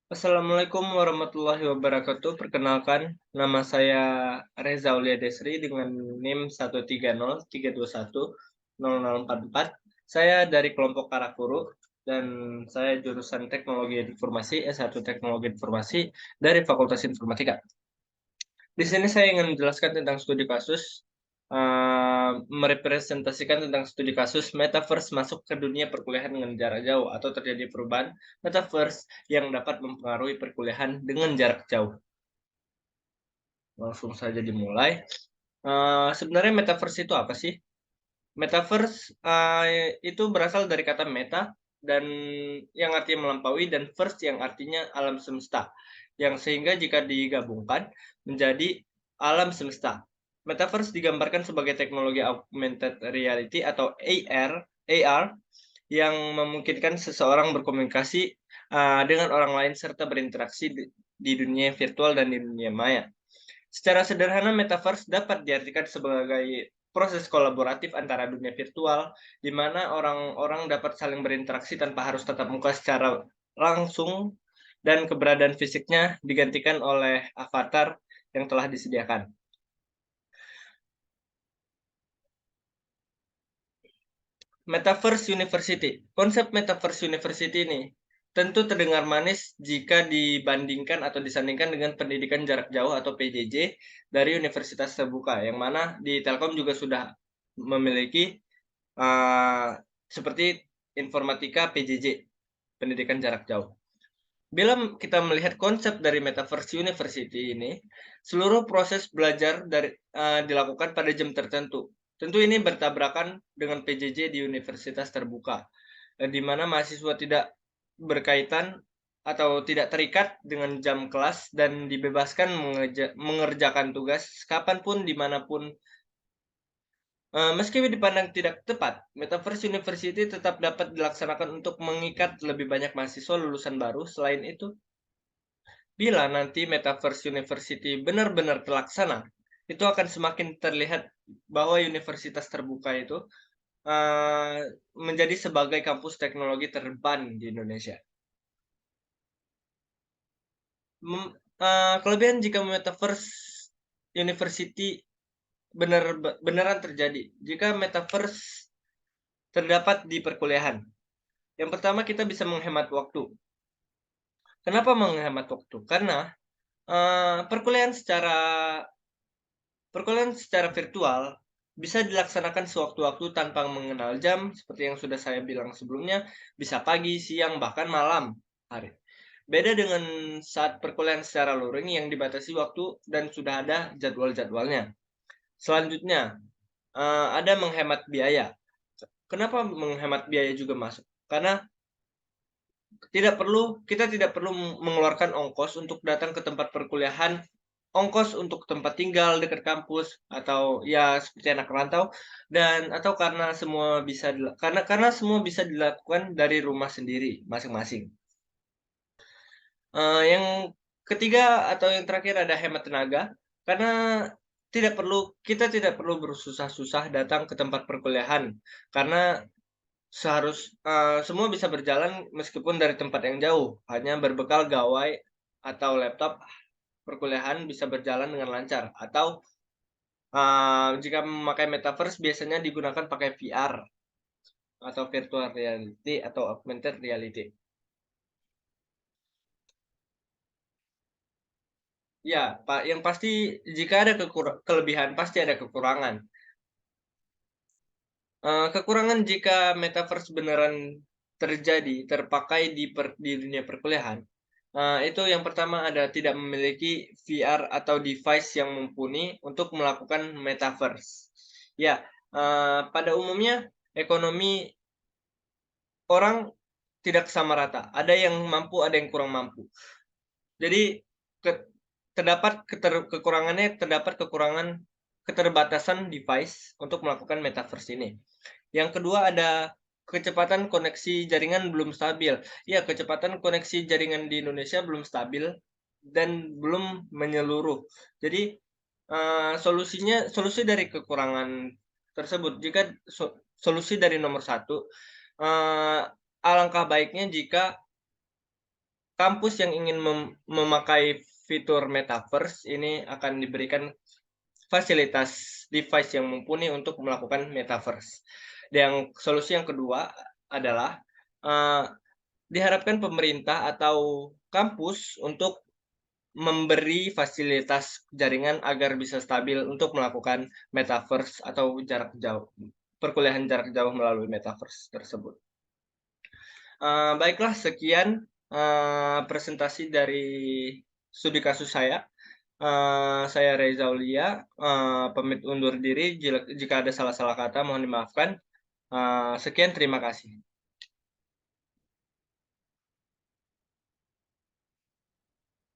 Assalamualaikum warahmatullahi wabarakatuh. Perkenalkan, nama saya Reza Aulia Desri dengan NIM 13032100044. Saya dari kelompok Karakuru dan saya jurusan Teknologi Informasi, S1 Teknologi Informasi dari Fakultas Informatika. Di sini saya ingin menjelaskan tentang studi kasus, merepresentasikan tentang studi kasus metaverse masuk ke dunia perkuliahan dengan jarak jauh atau terjadi perubahan metaverse yang dapat mempengaruhi perkuliahan dengan jarak jauh. Langsung saja dimulai. Sebenarnya metaverse itu apa sih? Metaverse itu berasal dari kata meta dan yang artinya melampaui dan verse yang artinya alam semesta. Yang sehingga jika digabungkan menjadi alam semesta. Metaverse digambarkan sebagai teknologi augmented reality atau AR yang memungkinkan seseorang berkomunikasi dengan orang lain serta berinteraksi di dunia virtual dan di dunia maya. Secara sederhana, metaverse dapat diartikan sebagai proses kolaboratif antara dunia virtual, di mana orang-orang dapat saling berinteraksi tanpa harus tatap muka secara langsung, dan keberadaan fisiknya digantikan oleh avatar yang telah disediakan. Metaverse University. Konsep Metaverse University ini tentu terdengar manis jika dibandingkan atau disandingkan dengan pendidikan jarak jauh atau PJJ dari universitas terbuka, yang mana di Telkom juga sudah memiliki seperti informatika PJJ, pendidikan jarak jauh. Bila kita melihat konsep dari Metaverse University ini, seluruh proses belajar dilakukan pada jam tertentu. Tentu ini bertabrakan dengan PJJ di universitas terbuka, di mana mahasiswa tidak berkaitan atau tidak terikat dengan jam kelas dan dibebaskan mengerjakan tugas kapanpun, dimanapun. Meski dipandang tidak tepat, Metaverse University tetap dapat dilaksanakan untuk mengikat lebih banyak mahasiswa lulusan baru. Selain itu, bila nanti Metaverse University benar-benar terlaksana, itu akan semakin terlihat bahwa universitas terbuka itu menjadi sebagai kampus teknologi terdepan di Indonesia. Kelebihan jika Metaverse University beneran terjadi. Jika Metaverse terdapat di perkuliahan, yang pertama kita bisa menghemat waktu. Kenapa menghemat waktu? Karena perkuliahan secara virtual bisa dilaksanakan sewaktu-waktu tanpa mengenal jam, seperti yang sudah saya bilang sebelumnya, bisa pagi, siang, bahkan malam hari. Beda dengan saat perkuliahan secara luring yang dibatasi waktu dan sudah ada jadwal-jadwalnya. Selanjutnya, ada menghemat biaya. Kenapa menghemat biaya juga masuk? Karena kita tidak perlu mengeluarkan ongkos untuk datang ke tempat perkuliahan, ongkos untuk tempat tinggal dekat kampus atau ya seperti anak rantau, dan atau karena semua bisa dilakukan dari rumah sendiri masing-masing. Yang ketiga atau yang terakhir ada hemat tenaga, karena kita tidak perlu bersusah-susah datang ke tempat perkuliahan, karena semua bisa berjalan meskipun dari tempat yang jauh, hanya berbekal gawai atau laptop, perkuliahan bisa berjalan dengan lancar. Atau, jika memakai metaverse biasanya digunakan pakai VR atau virtual reality atau augmented reality. Ya, Pak, yang pasti jika ada kelebihan pasti ada kekurangan. Kekurangan jika metaverse beneran terpakai di dunia perkuliahan, itu yang pertama ada tidak memiliki VR atau device yang mumpuni untuk melakukan metaverse. Ya, pada umumnya ekonomi orang tidak sama rata, ada yang mampu, ada yang kurang mampu. Jadi ke terdapat kekurangan keterbatasan device untuk melakukan metaverse ini. Yang kedua ada kecepatan koneksi jaringan belum stabil. Ya, kecepatan koneksi jaringan di Indonesia belum stabil dan belum menyeluruh. Jadi, solusi dari kekurangan tersebut solusi dari nomor satu, alangkah baiknya jika kampus yang ingin memakai fitur Metaverse ini akan diberikan fasilitas device yang mumpuni untuk melakukan Metaverse. Dan solusi yang kedua adalah, eee, diharapkan pemerintah atau kampus untuk memberi fasilitas jaringan agar bisa stabil untuk melakukan Metaverse atau perkuliahan jarak jauh melalui Metaverse tersebut. Baiklah sekian, presentasi dari studi kasus saya. Saya Reza Aulia, pamit undur diri jika ada salah-salah kata mohon dimaafkan. Sekian terima kasih.